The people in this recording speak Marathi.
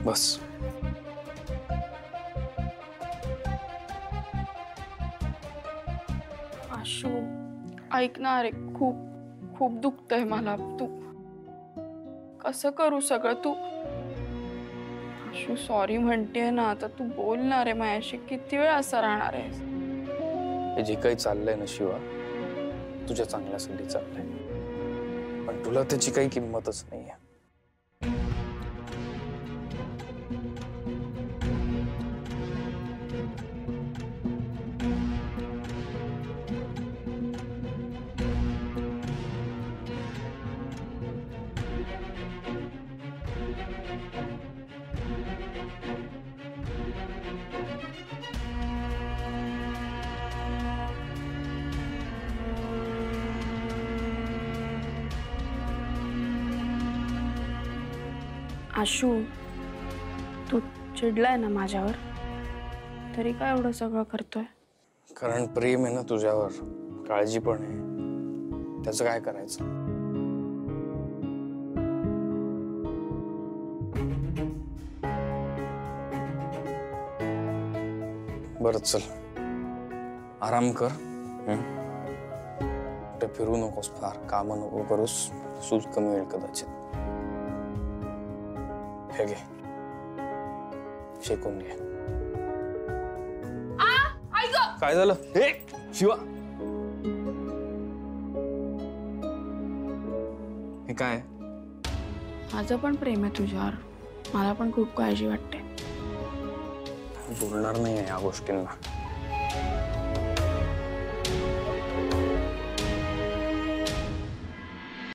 बस. आशू ऐक ना, अरे खूप खूप दुखतंय मला. तू कसं करू सगळं? तू आशू सॉरी म्हणतेय ना, आता तू बोलणार आहे माझ्याशी. किती वेळ असं राहणार आहे? हे जे काही चाललंय ना शिवा, तुझ्या चांगल्यासाठी चाललंय, पण तुला त्याची काही किंमतच नाहीये. आशू तू चिडलाय ना माझ्यावर, तरी काय एवढं सगळं करतोय? कारण प्रेम आहे ना तुझ्यावर, काळजी पण आहे. त्याचं काय करायचं? बरं चल, आराम कर. कुठे फिरू नकोस, फार कामं नको करूस. सूज कमी होईल कदाचित. हे घे, शेकून घे. काय झालं? हे शिवा, हे काय? माझं पण प्रेम आहे तुझ्यावर. मला पण खूप काळजी वाटते. बोलणार नाही या गोष्टींना.